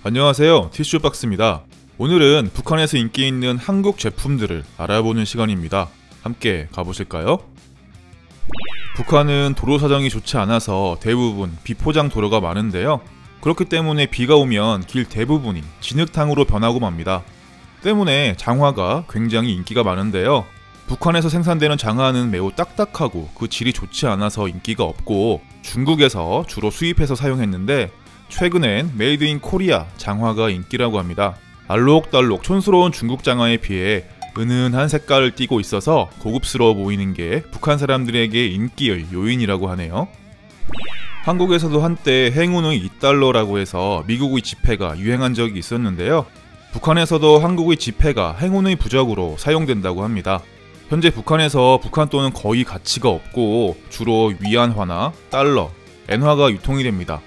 안녕하세요, 티슈박스입니다. 오늘은 북한에서 인기 있는 한국 제품들을 알아보는 시간입니다. 함께 가보실까요? 북한은 도로 사정이 좋지 않아서 대부분 비포장 도로가 많은데요. 그렇기 때문에 비가 오면 길 대부분이 진흙탕으로 변하고 맙니다. 때문에 장화가 굉장히 인기가 많은데요. 북한에서 생산되는 장화는 매우 딱딱하고 그 질이 좋지 않아서 인기가 없고 중국에서 주로 수입해서 사용했는데 최근엔 메이드 인 코리아 장화가 인기라고 합니다. 알록달록 촌스러운 중국 장화에 비해 은은한 색깔을 띠고 있어서 고급스러워 보이는 게 북한 사람들에게 인기의 요인이라고 하네요. 한국에서도 한때 행운의 $2라고 해서 미국의 지폐가 유행한 적이 있었는데요. 북한에서도 한국의 지폐가 행운의 부적으로 사용된다고 합니다. 현재 북한에서 북한 돈은 거의 가치가 없고 주로 위안화나 달러, 엔화가 유통이 됩니다.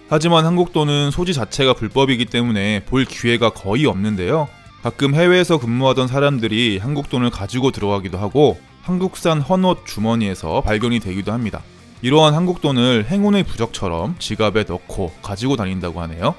하지만 한국 돈은 소지 자체가 불법이기 때문에 볼 기회가 거의 없는데요. 가끔 해외에서 근무하던 사람들이 한국 돈을 가지고 들어가기도 하고 한국산 헌옷 주머니에서 발견이 되기도 합니다. 이러한 한국 돈을 행운의 부적처럼 지갑에 넣고 가지고 다닌다고 하네요.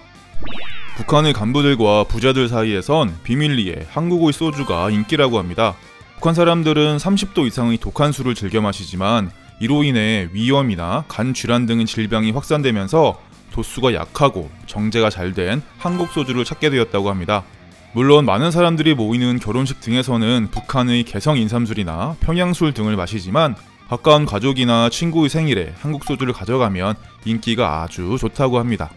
북한의 간부들과 부자들 사이에선 비밀리에 한국의 소주가 인기라고 합니다. 북한 사람들은 30도 이상의 독한 술을 즐겨 마시지만 이로 인해 위염이나 간 질환 등의 질병이 확산되면서 도수가 약하고 정제가 잘 된 한국 소주를 찾게 되었다고 합니다. 물론 많은 사람들이 모이는 결혼식 등에서는 북한의 개성 인삼술이나 평양술 등을 마시지만 가까운 가족이나 친구의 생일에 한국 소주를 가져가면 인기가 아주 좋다고 합니다.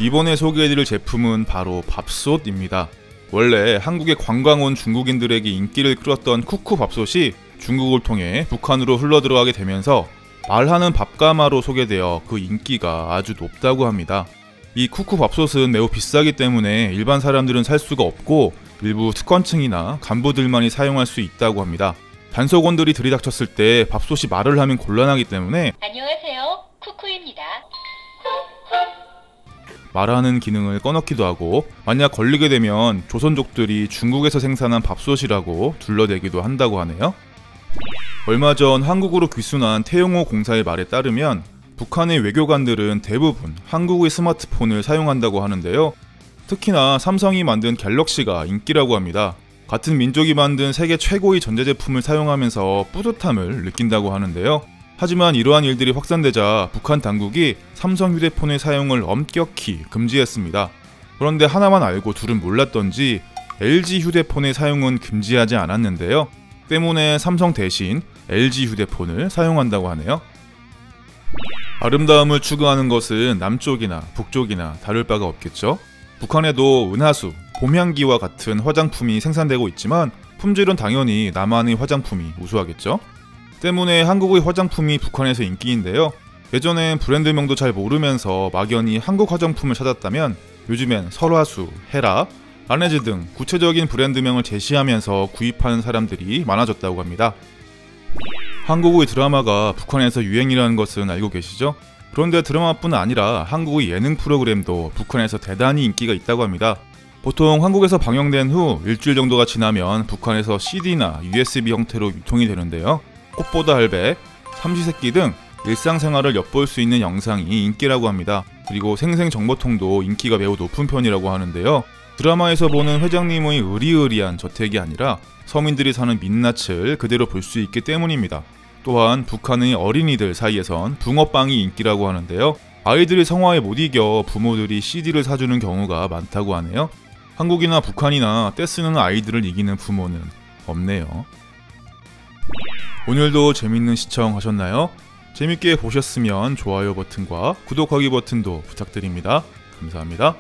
이번에 소개해드릴 제품은 바로 밥솥입니다. 원래 한국에 관광 온 중국인들에게 인기를 끌었던 쿠쿠 밥솥이 중국을 통해 북한으로 흘러들어가게 되면서 말하는 밥가마로 소개되어 그 인기가 아주 높다고 합니다. 이 쿠쿠 밥솥은 매우 비싸기 때문에 일반 사람들은 살 수가 없고 일부 특권층이나 간부들만이 사용할 수 있다고 합니다. 단속원들이 들이닥쳤을 때 밥솥이 말을 하면 곤란하기 때문에 안녕하세요, 쿠쿠입니다. 말하는 기능을 꺼놓기도 하고 만약 걸리게 되면 조선족들이 중국에서 생산한 밥솥이라고 둘러대기도 한다고 하네요. 얼마 전 한국으로 귀순한 태용호 공사의 말에 따르면 북한의 외교관들은 대부분 한국의 스마트폰을 사용한다고 하는데요. 특히나 삼성이 만든 갤럭시가 인기라고 합니다. 같은 민족이 만든 세계 최고의 전자제품을 사용하면서 뿌듯함을 느낀다고 하는데요. 하지만 이러한 일들이 확산되자 북한 당국이 삼성 휴대폰의 사용을 엄격히 금지했습니다. 그런데 하나만 알고 둘은 몰랐던지 LG 휴대폰의 사용은 금지하지 않았는데요. 때문에 삼성 대신 LG 휴대폰을 사용한다고 하네요. 아름다움을 추구하는 것은 남쪽이나 북쪽이나 다를 바가 없겠죠. 북한에도 은하수, 봄향기와 같은 화장품이 생산되고 있지만 품질은 당연히 남한의 화장품이 우수하겠죠. 때문에 한국의 화장품이 북한에서 인기인데요. 예전엔 브랜드명도 잘 모르면서 막연히 한국 화장품을 찾았다면 요즘엔 설화수, 헤라, 라네즈 등 구체적인 브랜드명을 제시하면서 구입하는 사람들이 많아졌다고 합니다. 한국의 드라마가 북한에서 유행이라는 것은 알고 계시죠? 그런데 드라마뿐 아니라 한국의 예능 프로그램도 북한에서 대단히 인기가 있다고 합니다. 보통 한국에서 방영된 후 일주일 정도가 지나면 북한에서 CD나 USB 형태로 유통이 되는데요. 꽃보다 할배, 삼시세끼 등 일상생활을 엿볼 수 있는 영상이 인기라고 합니다. 그리고 생생정보통도 인기가 매우 높은 편이라고 하는데요. 드라마에서 보는 회장님의 으리으리한 저택이 아니라 서민들이 사는 민낯을 그대로 볼 수 있기 때문입니다. 또한 북한의 어린이들 사이에선 붕어빵이 인기라고 하는데요. 아이들이 성화에 못 이겨 부모들이 CD를 사주는 경우가 많다고 하네요. 한국이나 북한이나 떼쓰는 아이들을 이기는 부모는 없네요. 오늘도 재밌는 시청하셨나요? 재밌게 보셨으면 좋아요 버튼과 구독하기 버튼도 부탁드립니다. 감사합니다.